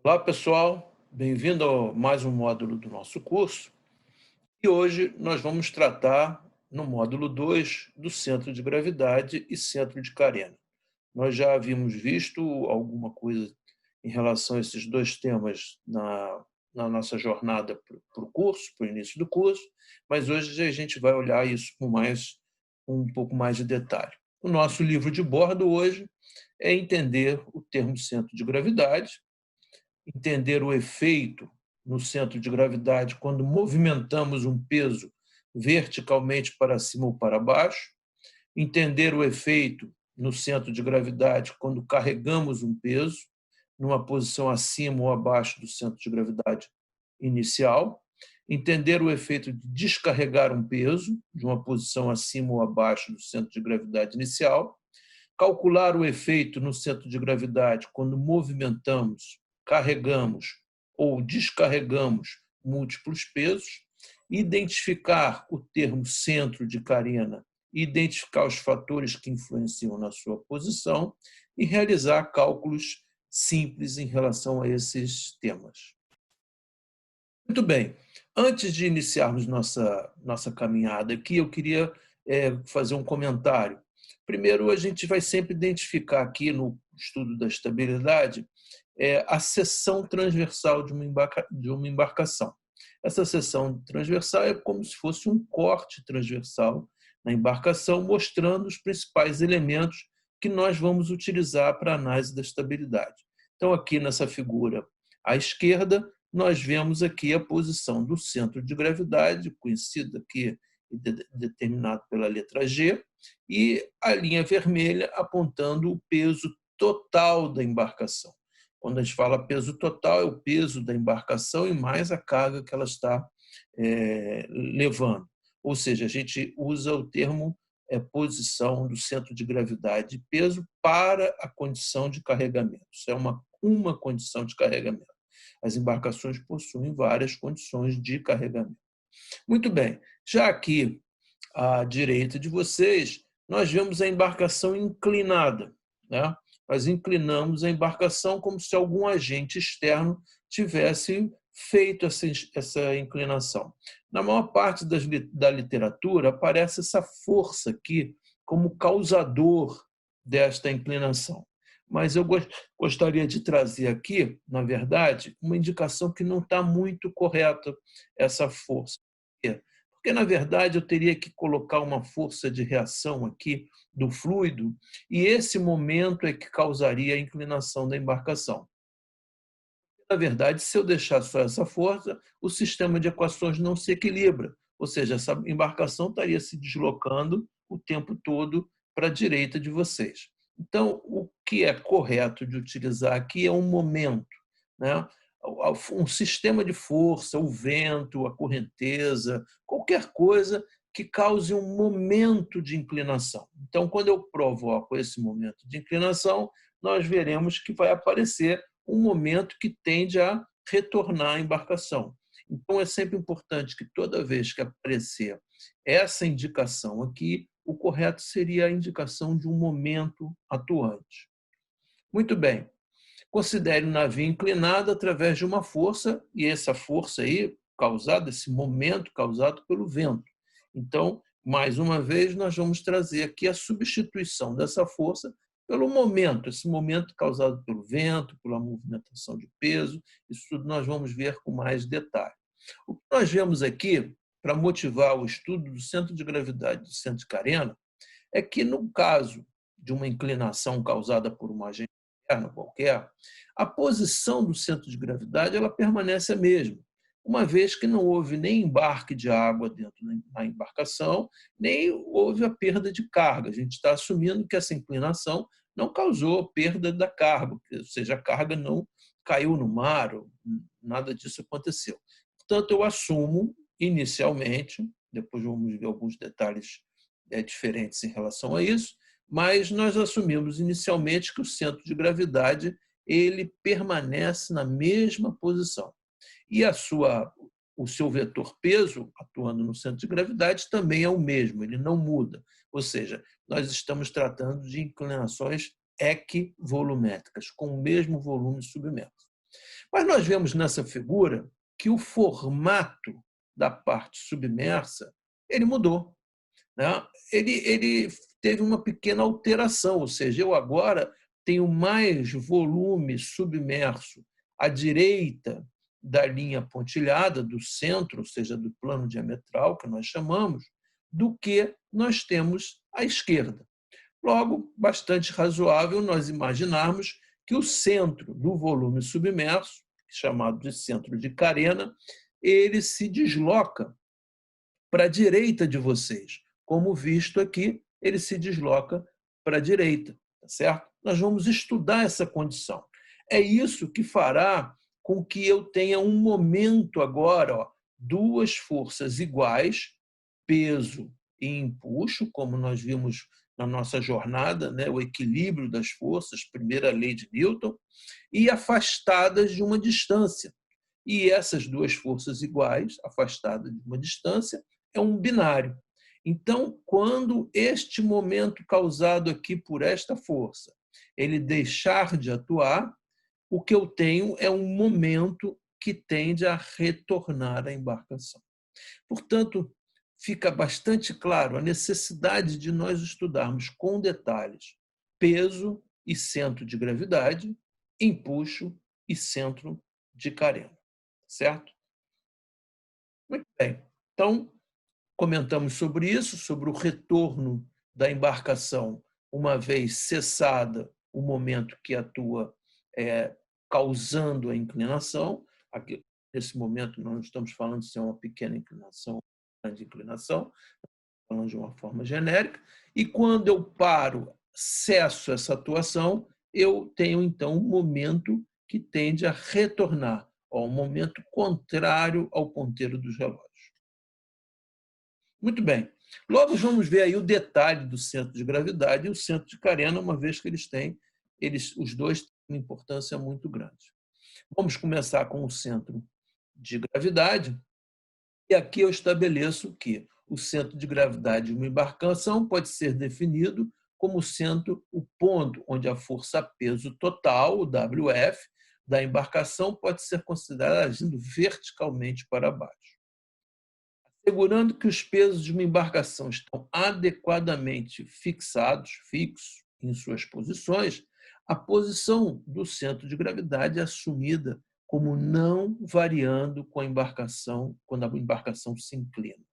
Olá, pessoal. Bem-vindo a mais um módulo do nosso curso. E hoje nós vamos tratar, no módulo 2, do centro de gravidade e centro de carena. Nós já havíamos visto alguma coisa em relação a esses dois temas na nossa jornada para o curso, para o início do curso, mas hoje a gente vai olhar isso com um pouco mais de detalhe. O nosso livro de bordo hoje é entender o termo centro de gravidade, entender o efeito no centro de gravidade quando movimentamos um peso verticalmente para cima ou para baixo, entender o efeito no centro de gravidade quando carregamos um peso numa posição acima ou abaixo do centro de gravidade inicial, entender o efeito de descarregar um peso de uma posição acima ou abaixo do centro de gravidade inicial, calcular o efeito no centro de gravidade quando movimentamos, carregamos ou descarregamos múltiplos pesos, identificar o termo centro de carena, identificar os fatores que influenciam na sua posição e realizar cálculos simples em relação a esses temas. Muito bem. Antes de iniciarmos nossa caminhada aqui, eu queria fazer um comentário. Primeiro, a gente vai sempre identificar aqui no estudo da estabilidade a seção transversal de uma embarcação. Essa seção transversal é como se fosse um corte transversal na embarcação, mostrando os principais elementos que nós vamos utilizar para a análise da estabilidade. Então, aqui nessa figura à esquerda, nós vemos aqui a posição do centro de gravidade, conhecida aqui determinado pela letra G, e a linha vermelha apontando o peso total da embarcação. Quando a gente fala peso total, é o peso da embarcação e mais a carga que ela está levando. Ou seja, a gente usa o termo posição do centro de gravidade e peso para a condição de carregamento. Isso é uma condição de carregamento. As embarcações possuem várias condições de carregamento. Muito bem, já aqui à direita de vocês, nós vemos a embarcação inclinada, né? Nós inclinamos a embarcação como se algum agente externo tivesse feito essa inclinação. Na maior parte da literatura, aparece essa força aqui como causador desta inclinação. Mas eu gostaria de trazer aqui, na verdade, uma indicação que não está muito correta, essa força. Porque, na verdade, eu teria que colocar uma força de reação aqui do fluido, e esse momento é que causaria a inclinação da embarcação. Na verdade, se eu deixar só essa força, o sistema de equações não se equilibra, ou seja, essa embarcação estaria se deslocando o tempo todo para a direita de vocês. Então, o que é correto de utilizar aqui é um momento, né? Um sistema de força, o vento, a correnteza, qualquer coisa que cause um momento de inclinação. Então, quando eu provoco esse momento de inclinação, nós veremos que vai aparecer um momento que tende a retornar à embarcação. Então, é sempre importante que toda vez que aparecer essa indicação aqui, o correto seria a indicação de um momento atuante. Muito bem. Considere o navio inclinado através de uma força, e essa força aí, causada, esse momento causado pelo vento. Então, mais uma vez, nós vamos trazer aqui a substituição dessa força pelo momento, esse momento causado pelo vento, pela movimentação de peso, isso tudo nós vamos ver com mais detalhe. O que nós vemos aqui, para motivar o estudo do centro de gravidade e do centro de carena, é que, no caso de uma inclinação causada por uma agente externa qualquer, a posição do centro de gravidade ela permanece a mesma, uma vez que não houve nem embarque de água dentro da embarcação, nem houve a perda de carga. A gente está assumindo que essa inclinação não causou perda da carga, ou seja, a carga não caiu no mar, nada disso aconteceu. Portanto, eu assumo inicialmente, depois vamos ver alguns detalhes diferentes em relação a isso, mas nós assumimos inicialmente que o centro de gravidade ele permanece na mesma posição. E o seu vetor peso, atuando no centro de gravidade, também é o mesmo, ele não muda. Ou seja, nós estamos tratando de inclinações equivolumétricas, com o mesmo volume submerso. Mas nós vemos nessa figura que o formato da parte submersa ele mudou, né? Ele teve uma pequena alteração, ou seja, eu agora tenho mais volume submerso à direita da linha pontilhada, do centro, ou seja, do plano diametral, que nós chamamos, do que nós temos à esquerda. Logo, bastante razoável nós imaginarmos que o centro do volume submerso, chamado de centro de carena, ele se desloca para a direita de vocês. Como visto aqui, ele se desloca para a direita, tá certo? Nós vamos estudar essa condição. É isso que fará com que eu tenha um momento agora, ó, duas forças iguais, peso e empuxo, como nós vimos na nossa jornada, né, o equilíbrio das forças, primeira lei de Newton, e afastadas de uma distância. E essas duas forças iguais, afastadas de uma distância, é um binário. Então, quando este momento causado aqui por esta força, ele deixar de atuar, o que eu tenho é um momento que tende a retornar à embarcação. Portanto, fica bastante claro a necessidade de nós estudarmos com detalhes peso e centro de gravidade, empuxo e centro de carena, certo? Muito bem. Então, comentamos sobre isso, sobre o retorno da embarcação, uma vez cessada o momento que atua causando a inclinação. Aqui, nesse momento, nós não estamos falando se é uma pequena inclinação ou uma grande inclinação, estamos falando de uma forma genérica. E quando eu paro, cesso essa atuação, eu tenho, então, um momento que tende a retornar, um momento contrário ao ponteiro dos relógios. Muito bem. Logo vamos ver aí o detalhe do centro de gravidade e o centro de carena, uma vez que os dois têm uma importância muito grande. Vamos começar com o centro de gravidade. E aqui eu estabeleço que o centro de gravidade de uma embarcação pode ser definido como o ponto onde a força-peso total, o WF, da embarcação pode ser considerada agindo verticalmente para baixo. Assegurando que os pesos de uma embarcação estão adequadamente fixos em suas posições, a posição do centro de gravidade é assumida como não variando com a embarcação quando a embarcação se inclina.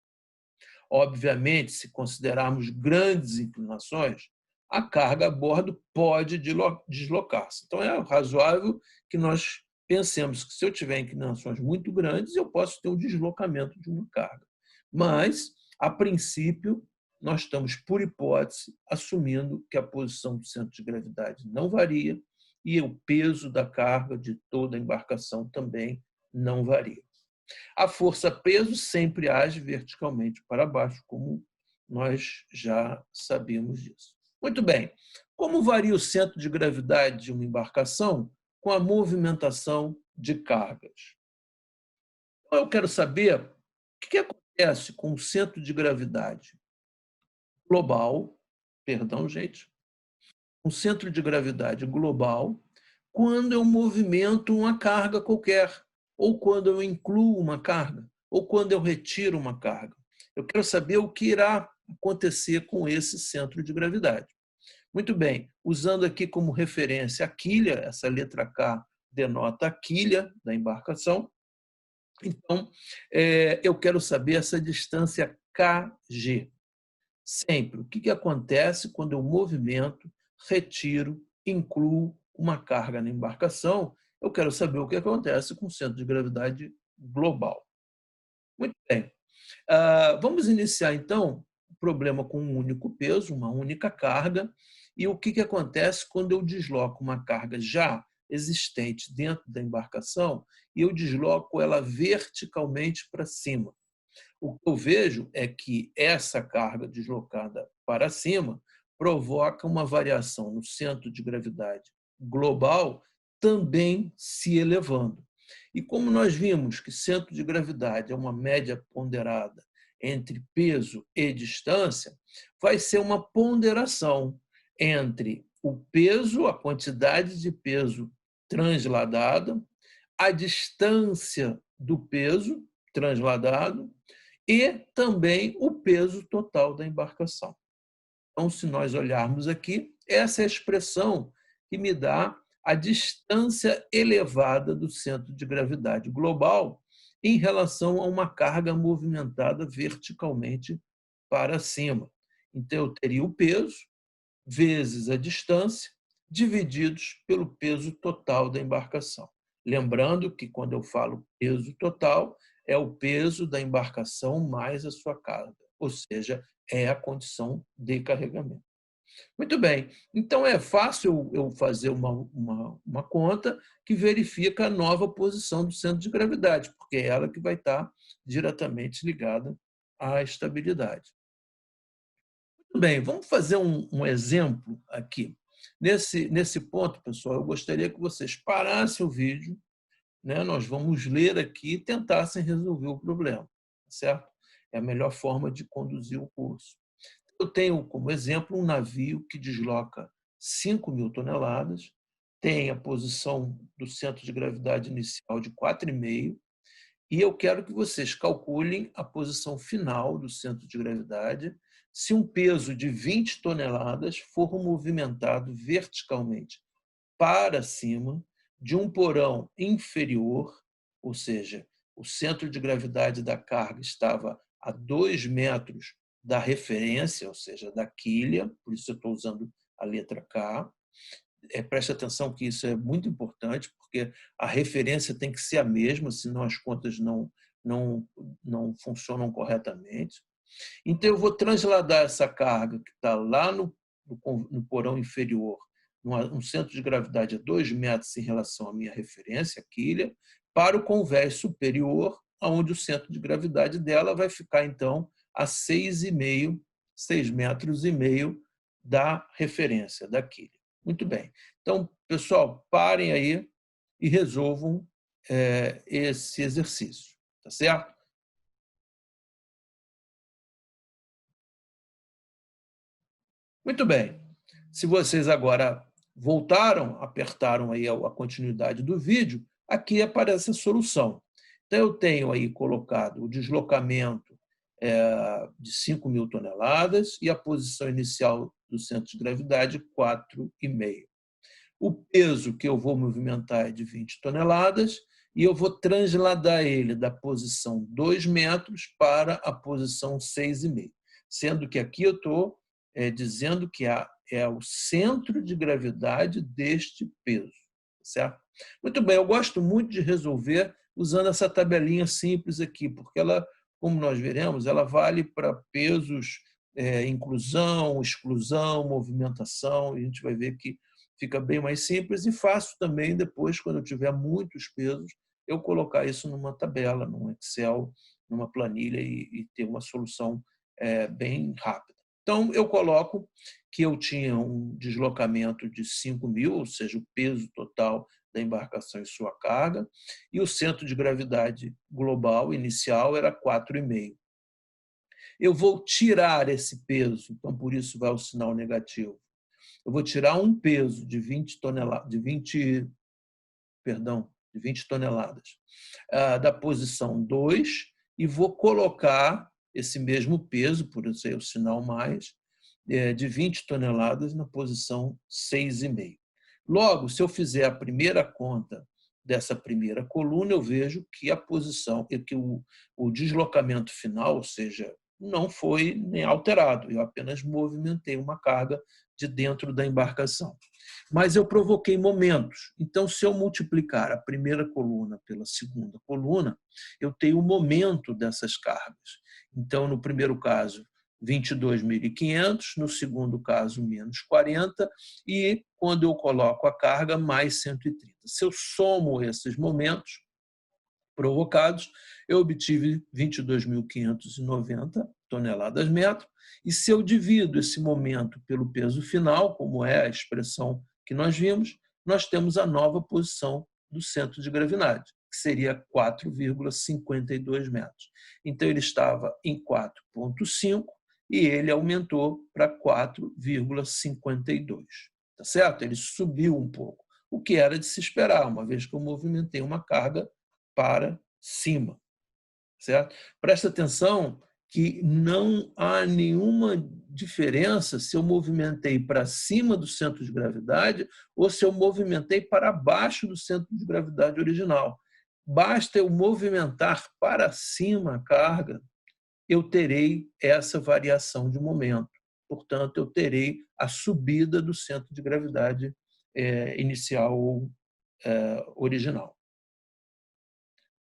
Obviamente, se considerarmos grandes inclinações, a carga a bordo pode deslocar-se. Então, é razoável que nós pensemos que se eu tiver inclinações muito grandes, eu posso ter um deslocamento de uma carga. Mas, a princípio, nós estamos, por hipótese, assumindo que a posição do centro de gravidade não varia e o peso da carga de toda a embarcação também não varia. A força-peso sempre age verticalmente para baixo, como nós já sabemos disso. Muito bem. Como varia o centro de gravidade de uma embarcação com a movimentação de cargas? Então, eu quero saber o que acontece com o centro de gravidade global, um centro de gravidade global, quando eu movimento uma carga qualquer, ou quando eu incluo uma carga, ou quando eu retiro uma carga. Eu quero saber o que irá acontecer com esse centro de gravidade. Muito bem, usando aqui como referência a quilha, essa letra K denota a quilha da embarcação. Então, eu quero saber essa distância kg. Sempre. O que acontece quando eu movimento, retiro, incluo uma carga na embarcação? Eu quero saber o que acontece com o centro de gravidade global. Muito bem. Vamos iniciar, então, o problema com um único peso, uma única carga, e o que acontece quando eu desloco uma carga já existente dentro da embarcação e eu desloco ela verticalmente para cima. O que eu vejo é que essa carga deslocada para cima provoca uma variação no centro de gravidade global também se elevando. E como nós vimos que centro de gravidade é uma média ponderada entre peso e distância, vai ser uma ponderação entre o peso, a quantidade de peso transladada, a distância do peso transladado e também o peso total da embarcação. Então, se nós olharmos aqui, essa é a expressão que me dá a distância elevada do centro de gravidade global em relação a uma carga movimentada verticalmente para cima. Então, eu teria o peso vezes a distância, divididos pelo peso total da embarcação. Lembrando que, quando eu falo peso total, é o peso da embarcação mais a sua carga, ou seja, é a condição de carregamento. Muito bem, então é fácil eu fazer uma conta que verifica a nova posição do centro de gravidade, porque é ela que vai estar diretamente ligada à estabilidade. Muito bem, vamos fazer um exemplo aqui. Nesse ponto, pessoal, eu gostaria que vocês parassem o vídeo, né? Nós vamos ler aqui e tentassem resolver o problema, certo? É a melhor forma de conduzir o curso. Eu tenho como exemplo um navio que desloca 5.000 toneladas, tem a posição do centro de gravidade inicial de 4,5, e eu quero que vocês calculem a posição final do centro de gravidade se um peso de 20 toneladas for movimentado verticalmente para cima de um porão inferior, ou seja, o centro de gravidade da carga estava a 2 metros da referência, ou seja, da quilha, por isso eu estou usando a letra K. Preste atenção que isso é muito importante, porque a referência tem que ser a mesma, senão as contas não funcionam corretamente. Então, eu vou transladar essa carga que está lá no porão inferior, um centro de gravidade a 2 metros em relação à minha referência, a quilha, para o convés superior, onde o centro de gravidade dela vai ficar, então, a 6,5, 6,5 metros da referência, da quilha. Muito bem. Então, pessoal, parem aí e resolvam esse exercício, tá certo? Muito bem. Se vocês agora voltaram, apertaram aí a continuidade do vídeo, aqui aparece a solução. Então, eu tenho aí colocado o deslocamento de 5.000 toneladas e a posição inicial do centro de gravidade, 4,5. O peso que eu vou movimentar é de 20 toneladas e eu vou transladar ele da posição 2 metros para a posição 6,5, sendo que aqui eu estou dizendo que é o centro de gravidade deste peso, certo? Muito bem, eu gosto muito de resolver usando essa tabelinha simples aqui, porque ela, como nós veremos, ela vale para pesos, inclusão, exclusão, movimentação, e a gente vai ver que fica bem mais simples e fácil também depois, quando eu tiver muitos pesos, eu colocar isso numa tabela, num Excel, numa planilha e ter uma solução bem rápida. Então, eu coloco que eu tinha um deslocamento de 5.000, ou seja, o peso total da embarcação e sua carga, e o centro de gravidade global inicial era 4,5. Eu vou tirar esse peso, então por isso vai o sinal negativo. Eu vou tirar um peso de 20 toneladas da posição 2 e vou colocar esse mesmo peso, por isso aí o sinal mais, de 20 toneladas na posição 6,5. Logo, se eu fizer a primeira conta dessa primeira coluna, eu vejo que a posição, que o deslocamento final, ou seja, não foi nem alterado, eu apenas movimentei uma carga de dentro da embarcação. Mas eu provoquei momentos. Então, se eu multiplicar a primeira coluna pela segunda coluna, eu tenho o momento dessas cargas. Então, no primeiro caso, 22.500, no segundo caso, menos 40, e quando eu coloco a carga, mais 130. Se eu somo esses momentos provocados, eu obtive 22.590 toneladas metro, e se eu divido esse momento pelo peso final, como é a expressão que nós vimos, nós temos a nova posição do centro de gravidade, que seria 4,52 metros. Então, ele estava em 4,5 e ele aumentou para 4,52. Tá certo? Ele subiu um pouco. o que era de se esperar, uma vez que eu movimentei uma carga para cima. Certo? Presta atenção que não há nenhuma diferença se eu movimentei para cima do centro de gravidade ou se eu movimentei para baixo do centro de gravidade original. Basta eu movimentar para cima a carga, eu terei essa variação de momento. Portanto, eu terei a subida do centro de gravidade inicial ou original.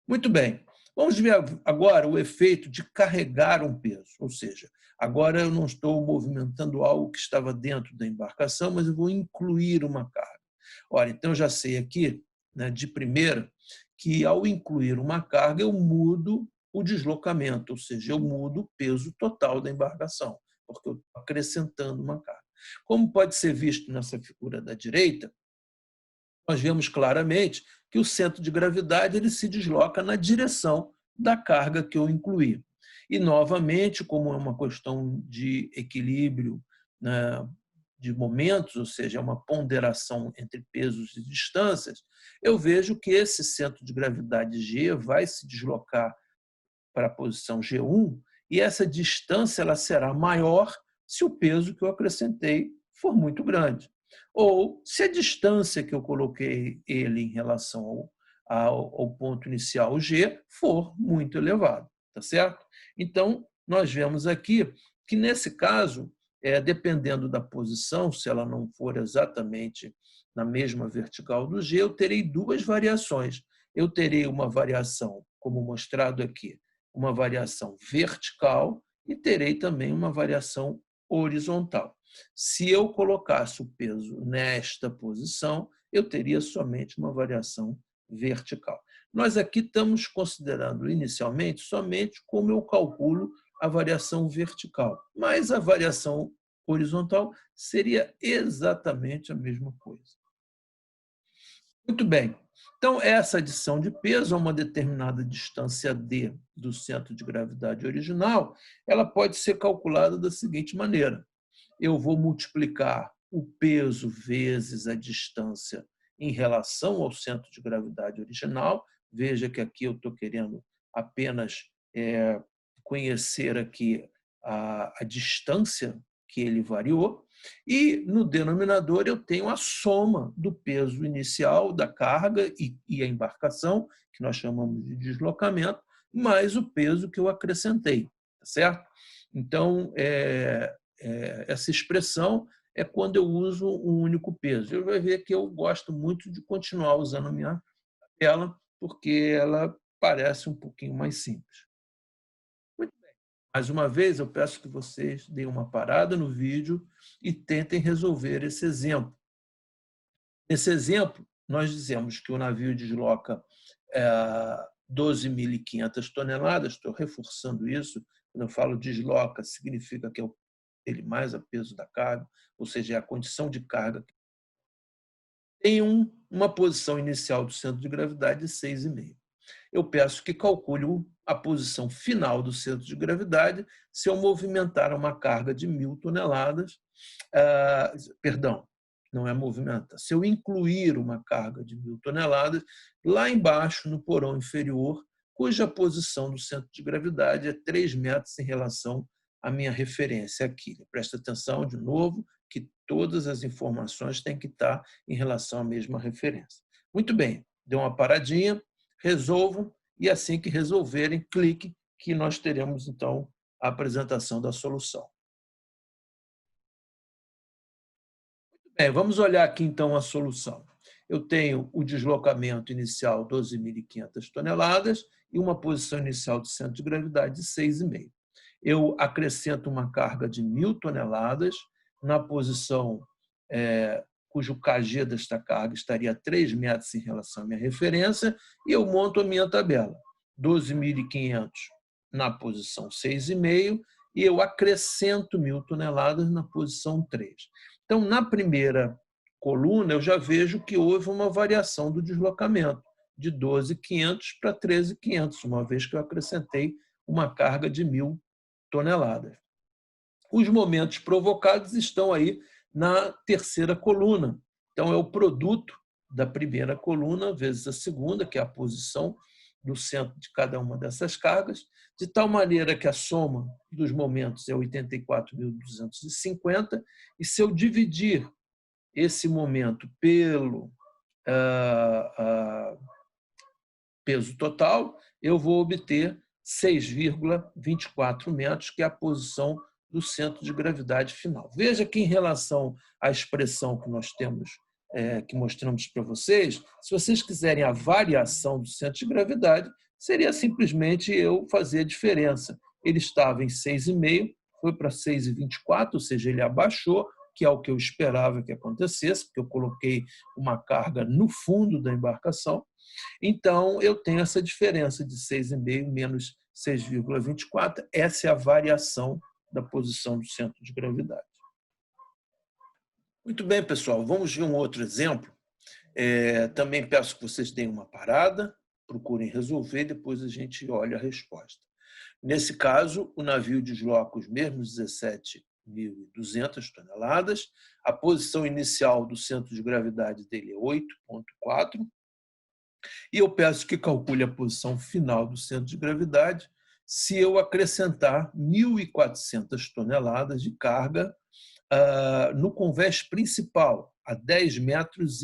Muito bem. Vamos ver agora o efeito de carregar um peso, ou seja, agora eu não estou movimentando algo que estava dentro da embarcação, mas eu vou incluir uma carga. Ora, então já sei aqui, né, de primeira, que ao incluir uma carga eu mudo o deslocamento, ou seja, eu mudo o peso total da embarcação, porque eu estou acrescentando uma carga. Como pode ser visto nessa figura da direita, nós vemos claramente que o centro de gravidade ele se desloca na direção da carga que eu incluí. E, novamente, como é uma questão de equilíbrio, né, de momentos, ou seja, é uma ponderação entre pesos e distâncias, eu vejo que esse centro de gravidade G vai se deslocar para a posição G1 e essa distância ela será maior se o peso que eu acrescentei for muito grande. Ou se a distância que eu coloquei ele em relação ao ponto inicial G for muito elevado, tá certo? Então, nós vemos aqui que, nesse caso, dependendo da posição, se ela não for exatamente na mesma vertical do G, eu terei duas variações. Eu terei uma variação, como mostrado aqui, uma variação vertical e terei também uma variação horizontal. Se eu colocasse o peso nesta posição, eu teria somente uma variação vertical. Nós aqui estamos considerando inicialmente somente como eu calculo a variação vertical, mas a variação horizontal seria exatamente a mesma coisa. Muito bem. Então, essa adição de peso a uma determinada distância d do centro de gravidade original, ela pode ser calculada da seguinte maneira. Eu vou multiplicar o peso vezes a distância em relação ao centro de gravidade original. Veja que aqui eu estou querendo apenas conhecer aqui a distância que ele variou. E no denominador eu tenho a soma do peso inicial da carga e a embarcação, que nós chamamos de deslocamento, mais o peso que eu acrescentei, tá certo? Então, essa expressão é quando eu uso um único peso. Eu vai ver que eu gosto muito de continuar usando a minha tela, porque ela parece um pouquinho mais simples. Muito bem. Mais uma vez, eu peço que vocês deem uma parada no vídeo e tentem resolver esse exemplo. Nesse exemplo, nós dizemos que o navio desloca 12.500 toneladas, estou reforçando isso, quando eu falo desloca, significa que é ele mais a peso da carga, ou seja, é a condição de carga. Tem uma posição inicial do centro de gravidade de 6,5. Eu peço que calcule a posição final do centro de gravidade se eu movimentar uma carga de 1.000 toneladas, perdão, não é movimentar, se eu incluir uma carga de 1.000 toneladas lá embaixo no porão inferior, cuja posição do centro de gravidade é 3 metros em relação à minha referência aqui. Presta atenção, de novo, que todas as informações têm que estar em relação à mesma referência. Muito bem, deu uma paradinha, resolvam, e assim que resolverem, clique, que nós teremos, então, a apresentação da solução. Bem, vamos olhar aqui, então, a solução. Eu tenho o deslocamento inicial 12.500 toneladas e uma posição inicial de centro de gravidade de 6,5. Eu acrescento uma carga de 1.000 toneladas na posição cujo kg desta carga estaria a 3 metros em relação à minha referência, e eu monto a minha tabela. 12.500 na posição 6,5 e eu acrescento 1.000 toneladas na posição 3. Então, na primeira coluna, eu já vejo que houve uma variação do deslocamento de 12.500 para 13.500, uma vez que eu acrescentei uma carga de 1.000 toneladas. Os momentos provocados estão aí na terceira coluna. Então, é o produto da primeira coluna vezes a segunda, que é a posição do centro de cada uma dessas cargas, de tal maneira que a soma dos momentos é 84.250, e se eu dividir esse momento pelo peso total, eu vou obter 6,24 metros, que é a posição do centro de gravidade final. Veja que, em relação à expressão que nós temos, que mostramos para vocês, se vocês quiserem a variação do centro de gravidade, seria simplesmente eu fazer a diferença. Ele estava em 6,5, foi para 6,24, ou seja, ele abaixou, que é o que eu esperava que acontecesse, porque eu coloquei uma carga no fundo da embarcação. Então, eu tenho essa diferença de 6,5 menos 6,24. Essa é a variação da posição do centro de gravidade. Muito bem, pessoal. Vamos ver um outro exemplo. Também peço que vocês deem uma parada, procurem resolver, depois a gente olha a resposta. Nesse caso, o navio desloca os mesmos 17.200 toneladas. A posição inicial do centro de gravidade dele é 8,4. E eu peço que calcule a posição final do centro de gravidade se eu acrescentar 1.400 toneladas de carga no convés principal, a 10,5 metros.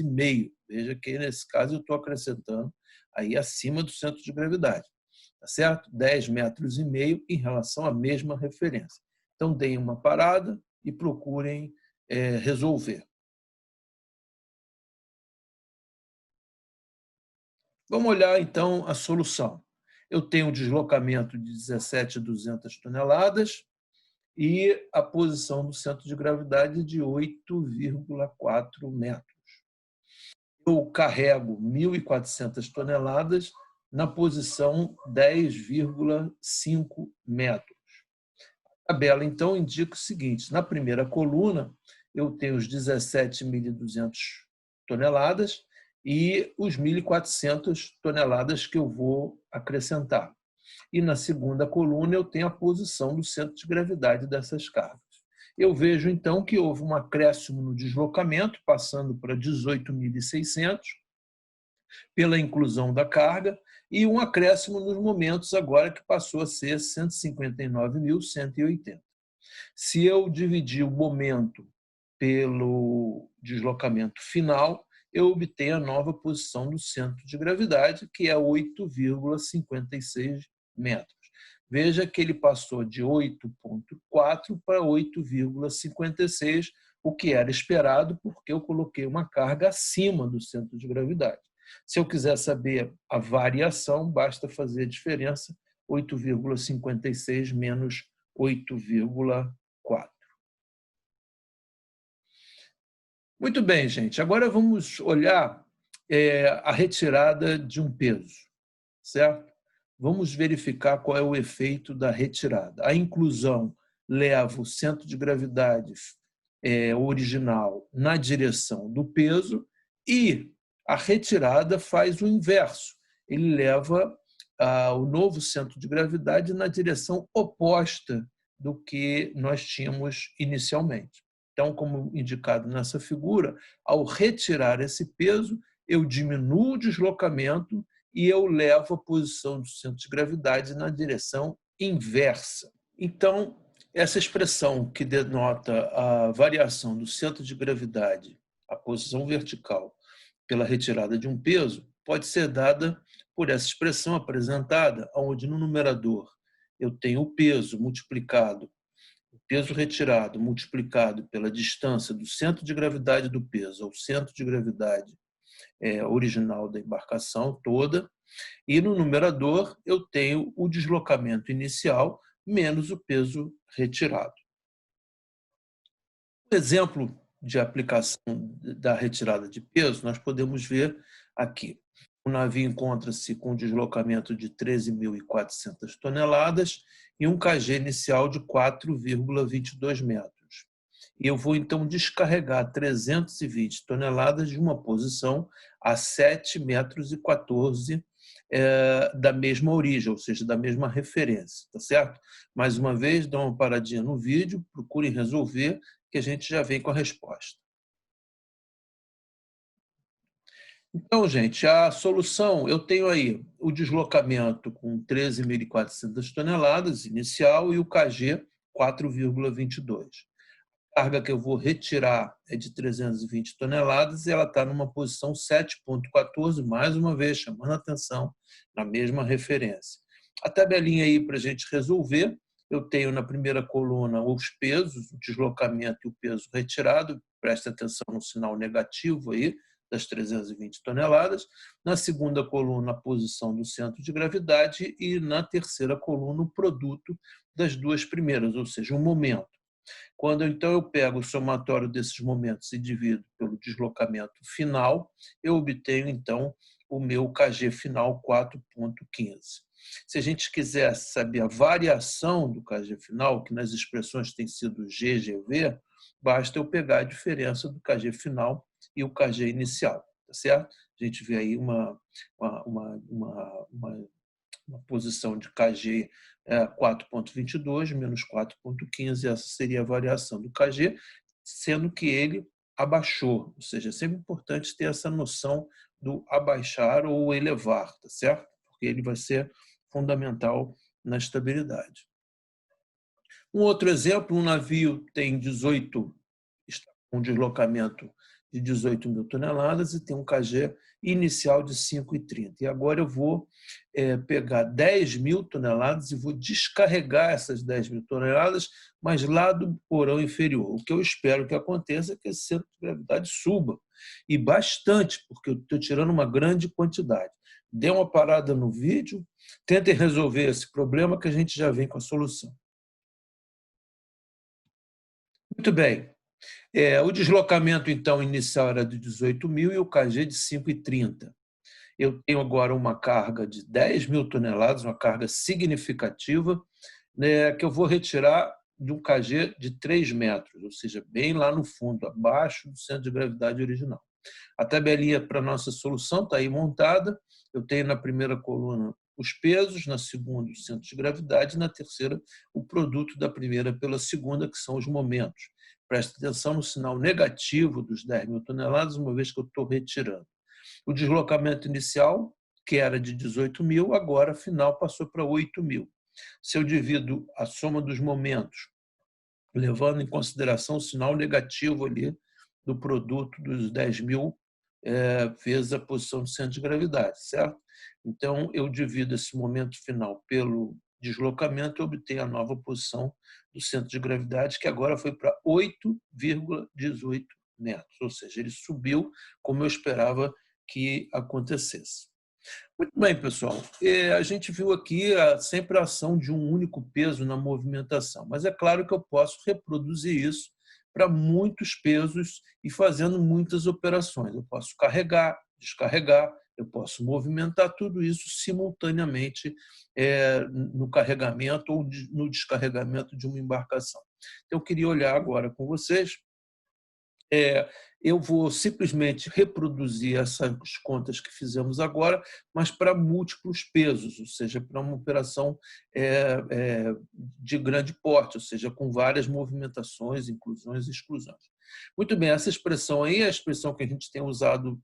Veja que, nesse caso, eu estou acrescentando aí acima do centro de gravidade, tá certo? 10,5 metros em relação à mesma referência. Então, deem uma parada e procurem resolver. Vamos olhar, então, a solução. Eu tenho um deslocamento de 17.200 toneladas e a posição do centro de gravidade de 8,4 metros. Eu carrego 1.400 toneladas na posição 10,5 metros. A tabela, então, indica o seguinte: na primeira coluna, eu tenho os 17.200 toneladas e os 1.400 toneladas que eu vou acrescentar. E na segunda coluna eu tenho a posição do centro de gravidade dessas cargas. Eu vejo, então, que houve um acréscimo no deslocamento, passando para 18.600, pela inclusão da carga, e um acréscimo nos momentos agora que passou a ser 159.180. Se eu dividir o momento pelo deslocamento final, eu obtenho a nova posição do centro de gravidade, que é 8,56 metros. Veja que ele passou de 8,4 para 8,56, o que era esperado, porque eu coloquei uma carga acima do centro de gravidade. Se eu quiser saber a variação, basta fazer a diferença, 8,56 menos 8,4. Muito bem, gente. Agora vamos olhar a retirada de um peso, certo? Vamos verificar qual é o efeito da retirada. A inclusão leva o centro de gravidade original na direção do peso e a retirada faz o inverso. Ele leva o novo centro de gravidade na direção oposta do que nós tínhamos inicialmente. Então, como indicado nessa figura, ao retirar esse peso, eu diminuo o deslocamento e eu levo a posição do centro de gravidade na direção inversa. Então, essa expressão que denota a variação do centro de gravidade, a posição vertical, pela retirada de um peso, pode ser dada por essa expressão apresentada, onde no numerador eu tenho o peso multiplicado, o peso retirado multiplicado pela distância do centro de gravidade do peso ao centro de gravidade original da embarcação toda, e no numerador eu tenho o deslocamento inicial menos o peso retirado. Um exemplo de aplicação da retirada de peso, nós podemos ver aqui. O navio encontra-se com um deslocamento de 13.400 toneladas e um KG inicial de 4,22 metros. E eu vou, então, descarregar 320 toneladas de uma posição a 7,14 metros da mesma origem, ou seja, da mesma referência, tá certo? Mais uma vez, dá uma paradinha no vídeo, procurem resolver, que a gente já vem com a resposta. Então, gente, a solução, eu tenho aí o deslocamento com 13.400 toneladas inicial e o KG 4,22. A carga que eu vou retirar é de 320 toneladas e ela está numa posição 7,14, mais uma vez, chamando a atenção na mesma referência. A tabelinha aí para a gente resolver, eu tenho na primeira coluna os pesos, o deslocamento e o peso retirado, preste atenção no sinal negativo aí, das 320 toneladas, na segunda coluna a posição do centro de gravidade e na terceira coluna o produto das duas primeiras, ou seja, o momento. Quando então eu pego o somatório desses momentos e divido pelo deslocamento final, eu obtenho então o meu KG final 4,15. Se a gente quiser saber a variação do KG final, que nas expressões tem sido GGV, basta eu pegar a diferença do KG final e o KG inicial, tá certo? A gente vê aí uma, uma, uma uma posição de KG 4,22 menos 4,15, essa seria a variação do KG, sendo que ele abaixou, ou seja, é sempre importante ter essa noção do abaixar ou elevar, tá certo? Porque ele vai ser fundamental na estabilidade. Um outro exemplo, um navio tem 18, um deslocamento de 18.000 toneladas e tem um KG inicial de 5,30. E agora eu vou pegar 10.000 toneladas e vou descarregar essas 10.000 toneladas, mas lá do porão inferior. O que eu espero que aconteça é que esse centro de gravidade suba, e bastante, porque eu estou tirando uma grande quantidade. Dê uma parada no vídeo, tentem resolver esse problema que a gente já vem com a solução. Muito bem. O deslocamento, então, inicial era de 18.000 e o KG de 5,30. Eu tenho agora uma carga de 10.000 toneladas, uma carga significativa, né, que eu vou retirar de um KG de 3 metros, ou seja, bem lá no fundo, abaixo do centro de gravidade original. A tabelinha para a nossa solução está aí montada. Eu tenho na primeira coluna os pesos, na segunda o centro de gravidade, e na terceira o produto da primeira pela segunda, que são os momentos. Preste atenção no sinal negativo dos 10.000 toneladas, uma vez que eu estou retirando. O deslocamento inicial, que era de 18.000, agora, final, passou para 8.000. Se eu divido a soma dos momentos, levando em consideração o sinal negativo ali do produto dos 10.000 vezes a posição do centro de gravidade, certo? Então, eu divido esse momento final pelo deslocamento e obtenho a nova posição do centro de gravidade, que agora foi para 8,18 metros, ou seja, ele subiu como eu esperava que acontecesse. Muito bem, pessoal. A gente viu aqui sempre a ação de um único peso na movimentação, mas é claro que eu posso reproduzir isso para muitos pesos e fazendo muitas operações. Eu posso carregar, descarregar, eu posso movimentar tudo isso simultaneamente no carregamento ou no descarregamento de uma embarcação. Então, eu queria olhar agora com vocês eu vou simplesmente reproduzir essas contas que fizemos agora, mas para múltiplos pesos, ou seja, para uma operação de grande porte, ou seja, com várias movimentações, inclusões e exclusões. Muito bem, essa expressão aí é a expressão que a gente tem usado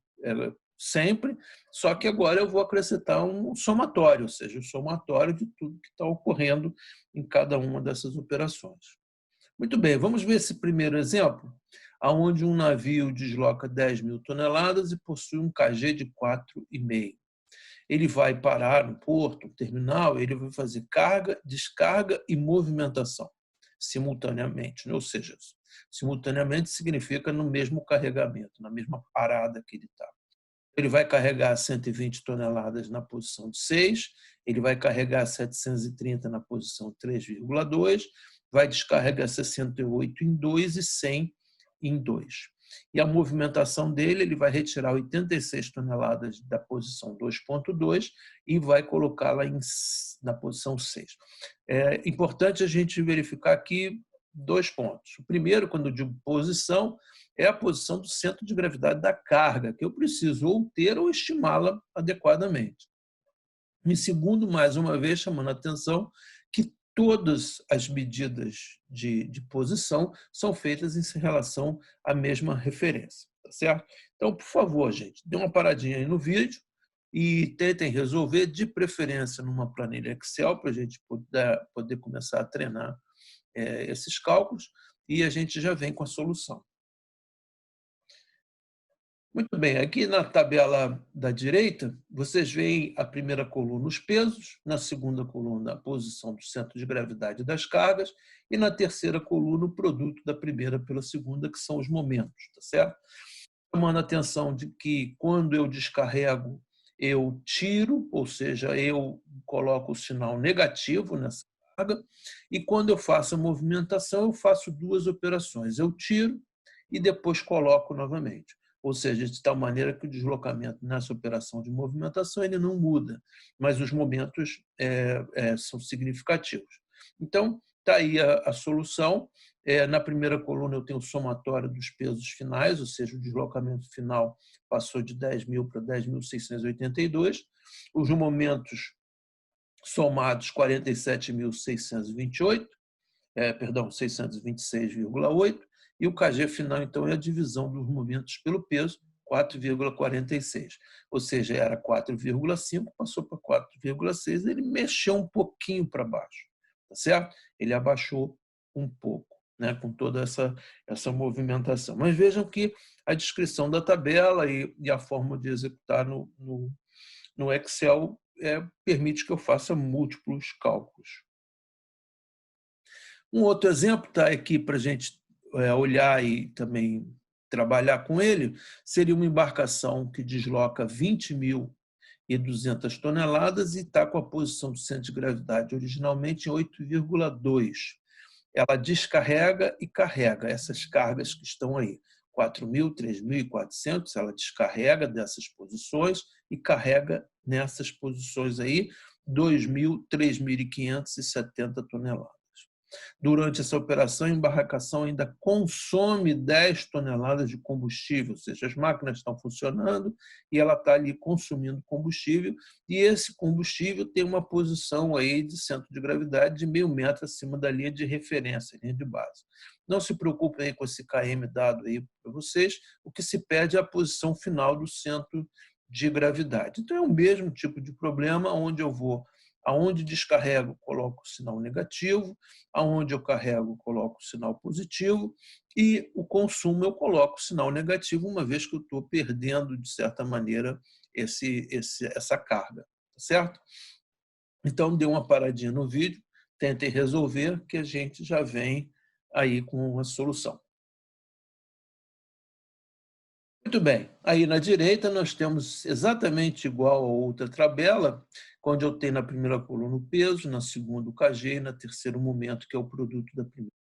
sempre, só que agora eu vou acrescentar um somatório, ou seja, o somatório de tudo que está ocorrendo em cada uma dessas operações. Muito bem, vamos ver esse primeiro exemplo, onde um navio desloca 10.000 toneladas e possui um KG de 4,5. Ele vai parar no porto, no terminal, ele vai fazer carga, descarga e movimentação simultaneamente, né? Ou seja, simultaneamente significa no mesmo carregamento, na mesma parada que ele está. Ele vai carregar 120 toneladas na posição de 6, ele vai carregar 730 na posição 3,2, vai descarregar 68 em 2 e 100 em 2. E a movimentação dele, ele vai retirar 86 toneladas da posição 2,2 e vai colocá-la na posição 6. É importante a gente verificar aqui 2 pontos. O primeiro, quando eu digo posição, é a posição do centro de gravidade da carga, que eu preciso ou ter ou estimá-la adequadamente. E segundo, mais uma vez, chamando a atenção que todas as medidas de posição são feitas em relação à mesma referência. tá certo? Então, por favor, gente, dê uma paradinha aí no vídeo e tentem resolver, de preferência, numa planilha Excel, para a gente poder começar a treinar esses cálculos, e a gente já vem com a solução. Muito bem, aqui na tabela da direita, vocês veem a primeira coluna os pesos, na segunda coluna a posição do centro de gravidade das cargas e na terceira coluna o produto da primeira pela segunda, que são os momentos, tá certo? Chamando a atenção de que quando eu descarrego, eu tiro, ou seja, eu coloco o sinal negativo nessa carga, e quando eu faço a movimentação, eu faço duas operações. Eu tiro e depois coloco novamente. Ou seja, de tal maneira que o deslocamento nessa operação de movimentação ele não muda, mas os momentos são significativos. Então, está aí a solução. Na primeira coluna eu tenho o somatório dos pesos finais, ou seja, o deslocamento final passou de 10.000 para 10.682. Os momentos somados 47.628, perdão, 626,8. E o KG final, então, é a divisão dos momentos pelo peso, 4,46. Ou seja, era 4,5, passou para 4,6, ele mexeu um pouquinho para baixo, tá certo? Ele abaixou um pouco, né, com toda essa movimentação. Mas vejam que a descrição da tabela e a forma de executar no Excel permite que eu faça múltiplos cálculos. Um outro exemplo está aqui para a gente olhar e também trabalhar com ele, seria uma embarcação que desloca 20.200 toneladas e está com a posição do centro de gravidade originalmente em 8,2. Ela descarrega e carrega essas cargas que estão aí, 4.000, 3.400, ela descarrega dessas posições e carrega nessas posições aí 2.000, 3.570 toneladas. Durante essa operação, a embarcação ainda consome 10 toneladas de combustível, ou seja, as máquinas estão funcionando e ela está ali consumindo combustível, e esse combustível tem uma posição aí de centro de gravidade de 0,5 metro acima da linha de referência, linha de base. Não se preocupem aí com esse KM dado aí para vocês, o que se pede é a posição final do centro de gravidade. Então é o mesmo tipo de problema onde eu vou. Aonde descarrego, coloco o sinal negativo, aonde eu carrego, coloco o sinal positivo, e o consumo eu coloco o sinal negativo, uma vez que eu estou perdendo, de certa maneira, essa carga, certo? Então, dê uma paradinha no vídeo, tentem resolver, que a gente já vem aí com a solução. Muito bem, aí na direita nós temos exatamente igual a outra tabela, onde eu tenho na primeira coluna o peso, na segunda o KG e na terceira o momento, que é o produto da primeira.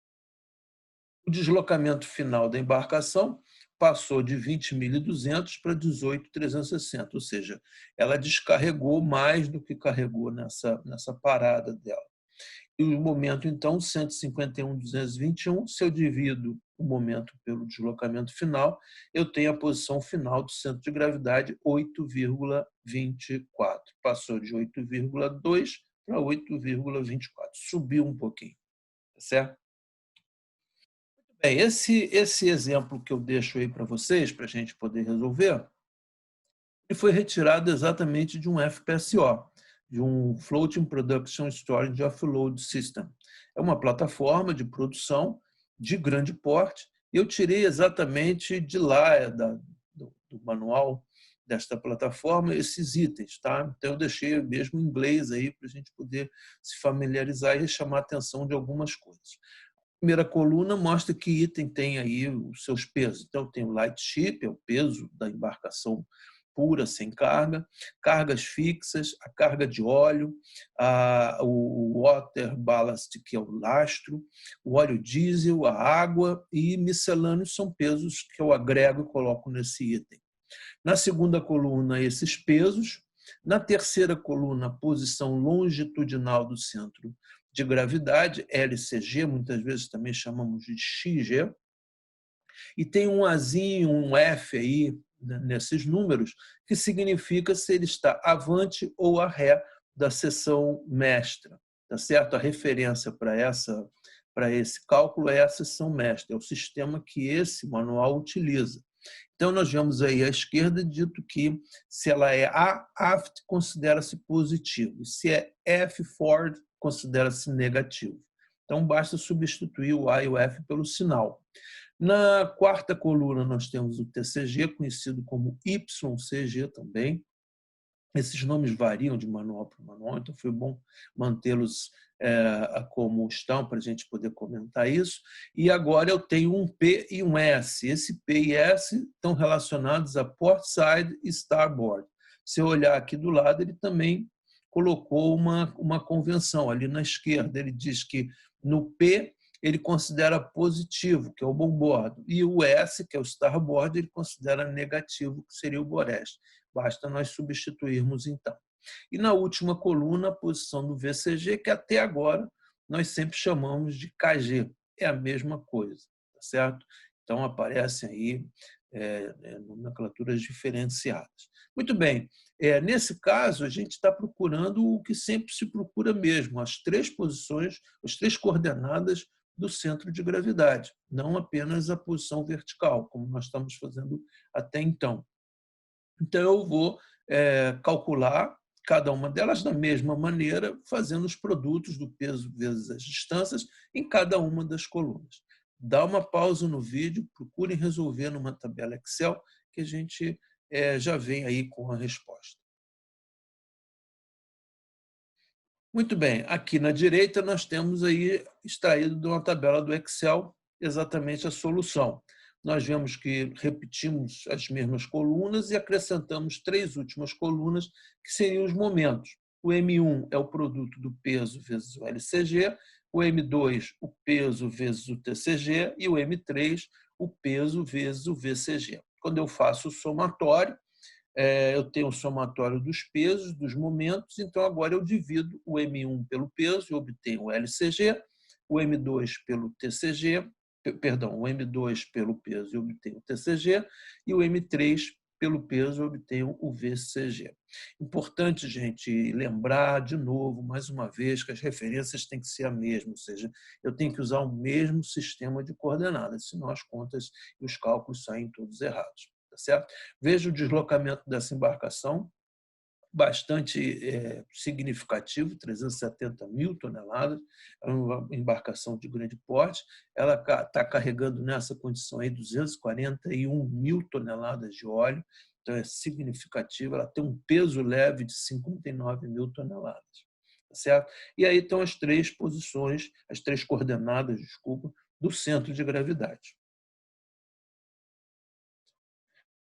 O deslocamento final da embarcação passou de 20.200 para 18.360, ou seja, ela descarregou mais do que carregou nessa parada dela. E o momento, então, 151.221, se eu divido o momento pelo deslocamento final, eu tenho a posição final do centro de gravidade 8,24. Passou de 8,2 para 8,24. Subiu um pouquinho, tá certo? Bem, esse exemplo que eu deixo aí para vocês, para a gente poder resolver, ele foi retirado exatamente de um FPSO, de um Floating Production Storage Offload System. É uma plataforma de produção de grande porte. Eu tirei exatamente de lá, do manual desta plataforma, esses itens. Tá? Então, eu deixei mesmo em inglês aí para a gente poder se familiarizar e chamar a atenção de algumas coisas. A primeira coluna mostra que item tem aí os seus pesos. Então, tem o light ship, é o peso da embarcação pura, sem carga, cargas fixas, a carga de óleo, o water ballast, que é o lastro, o óleo diesel, a água e miscelâneos são pesos que eu agrego e coloco nesse item. Na segunda coluna, esses pesos. Na terceira coluna, a posição longitudinal do centro de gravidade, LCG, muitas vezes também chamamos de XG, e tem um Azinho, um F aí, nesses números, que significa se ele está avante ou arré da seção mestra, tá certo? A referência para esse cálculo é a seção mestra, é o sistema que esse manual utiliza. Então, nós vemos aí à esquerda dito que se ela é aft, considera-se positivo. Se é F forward, considera-se negativo. Então, basta substituir o A e o F pelo sinal. Na quarta coluna, nós temos o TCG, conhecido como YCG também. Esses nomes variam de manual para manual, então foi bom mantê-los como estão para a gente poder comentar isso. E agora eu tenho um P e um S. Esse P e S estão relacionados a port side e starboard. Se eu olhar aqui do lado, ele também colocou uma convenção ali na esquerda. Ele diz que no P ele considera positivo, que é o bombordo, e o S, que é o starboard, ele considera negativo, que seria o boreste. Basta nós substituirmos, então. E na última coluna, a posição do VCG, que até agora nós sempre chamamos de KG. É a mesma coisa, tá certo? Então, aparecem aí nomenclaturas diferenciadas. Muito bem, nesse caso, a gente está procurando o que sempre se procura mesmo, as três posições, as três coordenadas do centro de gravidade, não apenas a posição vertical, como nós estamos fazendo até então. Então, eu vou calcular cada uma delas da mesma maneira, fazendo os produtos do peso vezes as distâncias em cada uma das colunas. Dá uma pausa no vídeo, procurem resolver numa tabela Excel, que a gente já vem aí com a resposta. Muito bem, aqui na direita nós temos aí extraído de uma tabela do Excel exatamente a solução. Nós vemos que repetimos as mesmas colunas e acrescentamos três últimas colunas, que seriam os momentos. O M1 é o produto do peso vezes o LCG, o M2 o peso vezes o TCG e o M3 o peso vezes o VCG. Quando eu faço o somatório, eu tenho o somatório dos pesos, dos momentos, então agora eu divido o M1 pelo peso e obtenho o LCG, o M2 pelo TCG, perdão, o M2 pelo peso e obtenho o TCG, e o M3 pelo peso e obtenho o VCG. Importante, gente, lembrar de novo, mais uma vez, que as referências têm que ser a mesma, ou seja, eu tenho que usar o mesmo sistema de coordenadas, senão as contas e os cálculos saem todos errados. Certo? Veja o deslocamento dessa embarcação, bastante significativo, 370 mil toneladas, é uma embarcação de grande porte, ela está carregando nessa condição aí 241 mil toneladas de óleo, então é significativo, ela tem um peso leve de 59 mil toneladas. Certo? E aí estão as três posições, as três coordenadas, desculpa, do centro de gravidade.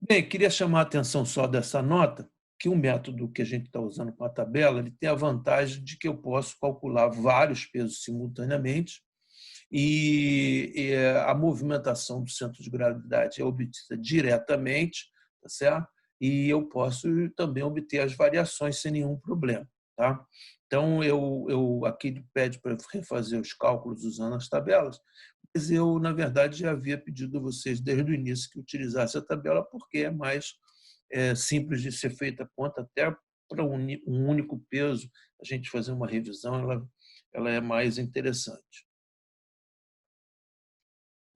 Bem, queria chamar a atenção só dessa nota, que o método que a gente está usando com a tabela, ele tem a vantagem de que eu posso calcular vários pesos simultaneamente e a movimentação do centro de gravidade é obtida diretamente, tá certo? E eu posso também obter as variações sem nenhum problema, tá? Então, aqui pede para refazer os cálculos usando as tabelas, mas eu, na verdade, já havia pedido a vocês desde o início que utilizasse a tabela, porque é mais simples de ser feita a conta, até para um único peso, a gente fazer uma revisão, ela é mais interessante.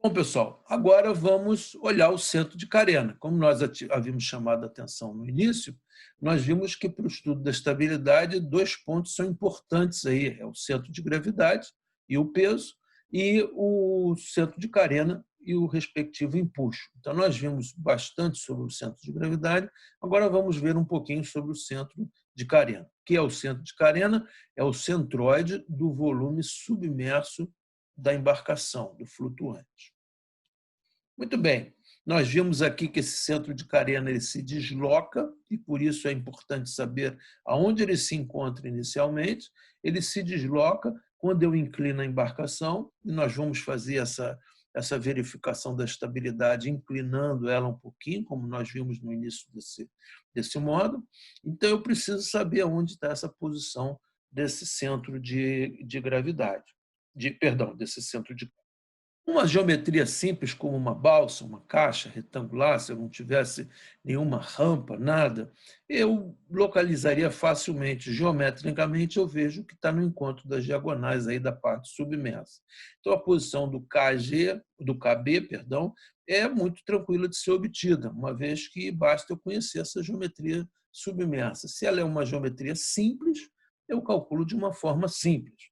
Bom, pessoal, agora vamos olhar o centro de carena. Como nós havíamos chamado a atenção no início, nós vimos que para o estudo da estabilidade, dois pontos são importantes aí, é o centro de gravidade e o peso, e o centro de carena e o respectivo empuxo. Então, nós vimos bastante sobre o centro de gravidade, agora vamos ver um pouquinho sobre o centro de carena. O que é o centro de carena? É o centroide do volume submerso da embarcação, do flutuante. Muito bem, nós vimos aqui que esse centro de carena ele se desloca, e por isso é importante saber aonde ele se encontra inicialmente. Ele se desloca quando eu inclino a embarcação, e nós vamos fazer essa verificação da estabilidade inclinando ela um pouquinho, como nós vimos no início desse módulo. Então, eu preciso saber aonde está essa posição desse centro de gravidade, desse centro de. Uma geometria simples, como uma balsa, uma caixa retangular, se eu não tivesse nenhuma rampa, nada, eu localizaria facilmente, geometricamente, eu vejo que está no encontro das diagonais aí da parte submersa. Então, a posição do KG, do KB, perdão, é muito tranquila de ser obtida, uma vez que basta eu conhecer essa geometria submersa. Se ela é uma geometria simples, eu calculo de uma forma simples,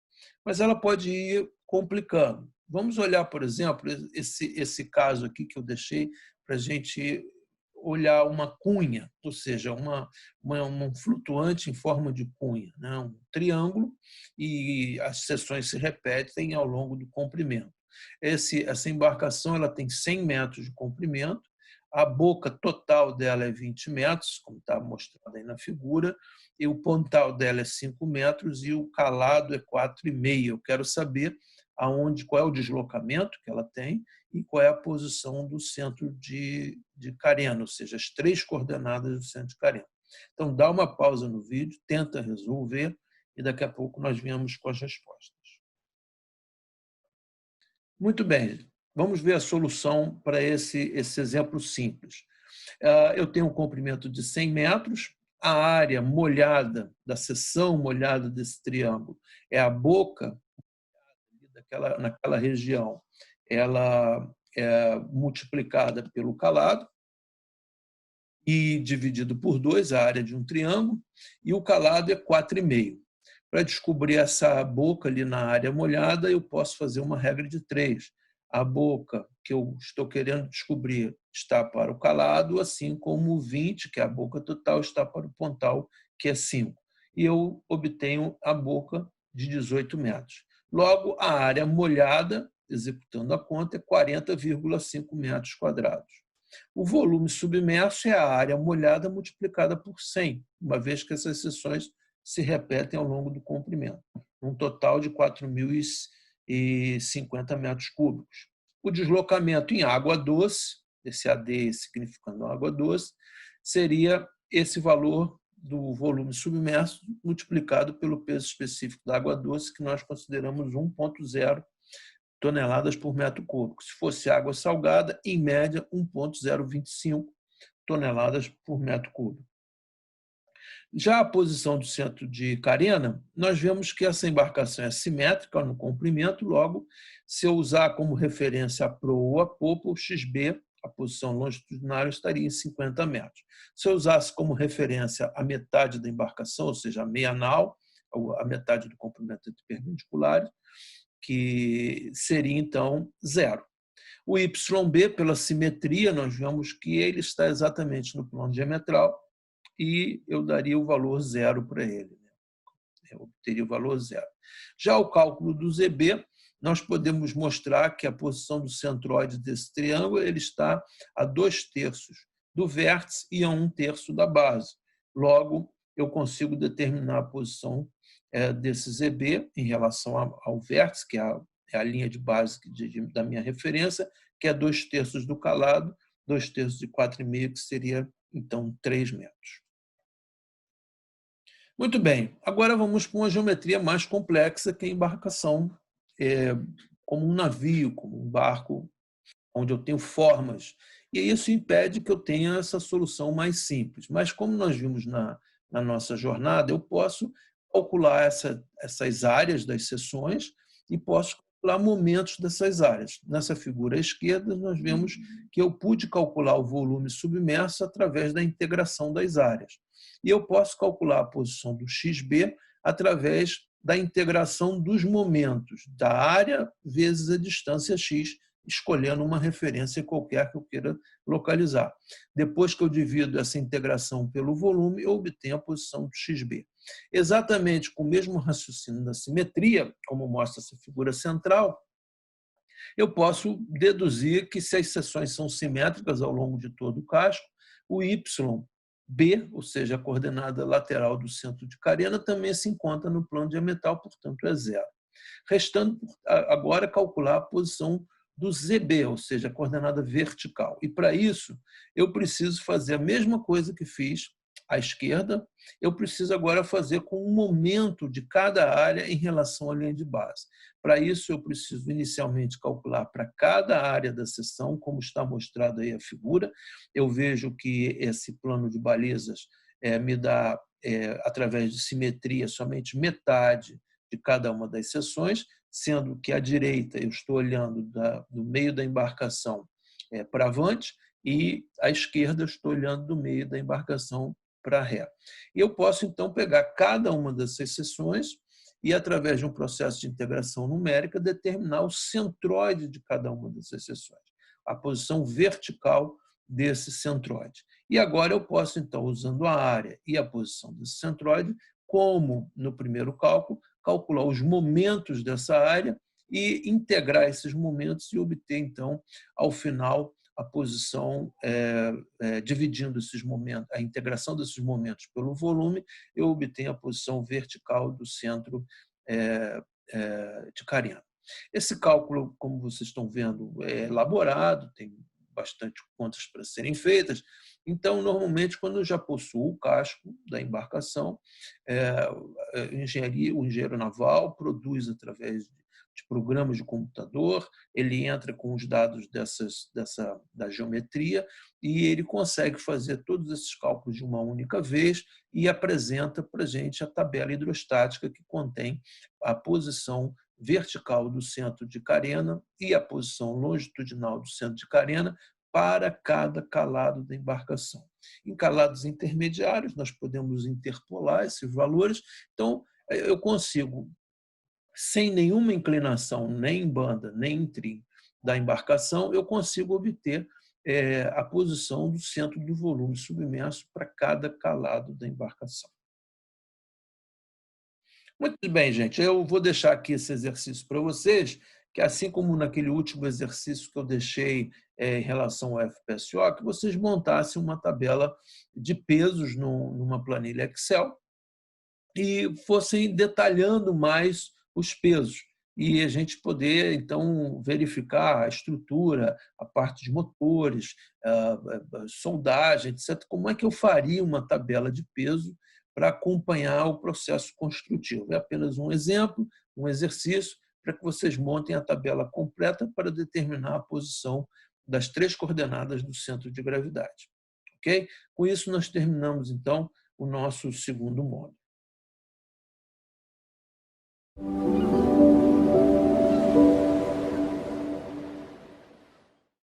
mas ela pode ir complicando. Vamos olhar, por exemplo, esse caso aqui que eu deixei para a gente olhar uma cunha, ou seja, um flutuante em forma de cunha, né? Um triângulo, e as seções se repetem ao longo do comprimento. Essa embarcação ela tem 100 metros de comprimento, a boca total dela é 20 metros, como está mostrado aí na figura, e o pontal dela é 5 metros e o calado é 4,5. Eu quero saber qual é o deslocamento que ela tem e qual é a posição do centro de carena, ou seja, as 3 coordenadas do centro de carena. Então, dá uma pausa no vídeo, tenta resolver e daqui a pouco nós viemos com as respostas. Muito bem, vamos ver a solução para esse exemplo simples. Eu tenho um comprimento de 100 metros, a área molhada, da seção molhada desse triângulo, é a boca naquela região, ela é multiplicada pelo calado e dividido por 2, a área de um triângulo, e o calado é 4,5. Para descobrir essa boca ali na área molhada, eu posso fazer uma regra de 3. A boca que eu estou querendo descobrir está para o calado, assim como o 20, que é a boca total, está para o pontal, que é 5. E eu obtenho a boca de 18 metros. Logo, a área molhada, executando a conta, é 40,5 metros quadrados. O volume submerso é a área molhada multiplicada por 100, uma vez que essas seções se repetem ao longo do comprimento, um total de 4.050 metros cúbicos. O deslocamento em água doce, esse AD significando água doce, seria esse valor do volume submerso multiplicado pelo peso específico da água doce, que nós consideramos 1,0 toneladas por metro cúbico. Se fosse água salgada, em média, 1,025 toneladas por metro cúbico. Já a posição do centro de carena, nós vemos que essa embarcação é simétrica no comprimento, logo, se eu usar como referência a proa ou a popa, o XB, a posição longitudinal, estaria em 50 metros. Se eu usasse como referência a metade da embarcação, ou seja, a meia nau, a metade do comprimento entre perpendiculares, que seria, então, 0. O YB, pela simetria, nós vemos que ele está exatamente no plano diametral e eu daria o valor 0 para ele. Eu obteria o valor 0. Já o cálculo do ZB, nós podemos mostrar que a posição do centroide desse triângulo ele está a 2/3 do vértice e a 1/3 da base. Logo, eu consigo determinar a posição desse ZB em relação ao vértice, que é a linha de base da minha referência, que é 2/3 do calado, 2/3 de 4,5, que seria, então, 3 metros. Muito bem, agora vamos para uma geometria mais complexa, que é a embarcação, como um navio, como um barco, onde eu tenho formas. E isso impede que eu tenha essa solução mais simples. Mas, como nós vimos na nossa jornada, eu posso calcular essas áreas das seções e posso calcular momentos dessas áreas. Nessa figura à esquerda, nós vemos que eu pude calcular o volume submerso através da integração das áreas. E eu posso calcular a posição do XB através da integração dos momentos da área vezes a distância x, escolhendo uma referência qualquer que eu queira localizar. Depois que eu divido essa integração pelo volume, eu obtenho a posição do XB. Exatamente com o mesmo raciocínio da simetria, como mostra essa figura central, eu posso deduzir que se as seções são simétricas ao longo de todo o casco, o YB, ou seja, a coordenada lateral do centro de carena, também se encontra no plano diametral, portanto é 0. Restando agora calcular a posição do ZB, ou seja, a coordenada vertical. E para isso, eu preciso fazer a mesma coisa que fiz à esquerda, eu preciso agora fazer com o momento de cada área em relação à linha de base. Para isso, eu preciso inicialmente calcular para cada área da seção, como está mostrado aí a figura. Eu vejo que esse plano de balizas me dá, através de simetria, somente metade de cada uma das seções, sendo que à direita eu estou olhando do meio da embarcação para avante e à esquerda eu estou olhando do meio da embarcação para ré. E eu posso, então, pegar cada uma dessas seções e, através de um processo de integração numérica, determinar o centroide de cada uma dessas seções, a posição vertical desse centroide. E agora eu posso, então, usando a área e a posição desse centroide, como no primeiro cálculo, calcular os momentos dessa área e integrar esses momentos e obter, então, ao final, a posição, dividindo esses momentos, a integração desses momentos pelo volume, eu obtenho a posição vertical do centro de Carena. Esse cálculo, como vocês estão vendo, é elaborado, tem bastante contas para serem feitas. Então, normalmente, quando eu já possuo o casco da embarcação, o engenheiro naval produz através de programas de computador, ele entra com os dados da geometria e ele consegue fazer todos esses cálculos de uma única vez e apresenta para a gente a tabela hidrostática que contém a posição vertical do centro de carena e a posição longitudinal do centro de carena para cada calado da embarcação. Em calados intermediários, nós podemos interpolar esses valores, então eu consigo, sem nenhuma inclinação, nem em banda, nem em trim da embarcação, eu consigo obter a posição do centro do volume submerso para cada calado da embarcação. Muito bem, gente. Eu vou deixar aqui esse exercício para vocês, que assim como naquele último exercício que eu deixei em relação ao FPSO, que vocês montassem uma tabela de pesos numa planilha Excel e fossem detalhando mais os pesos. E a gente poder, então, verificar a estrutura, a parte de motores, a soldagem, etc. Como é que eu faria uma tabela de peso para acompanhar o processo construtivo? É apenas um exemplo, um exercício, para que vocês montem a tabela completa para determinar a posição das 3 coordenadas do centro de gravidade. Ok? Com isso, nós terminamos, então, o nosso segundo módulo.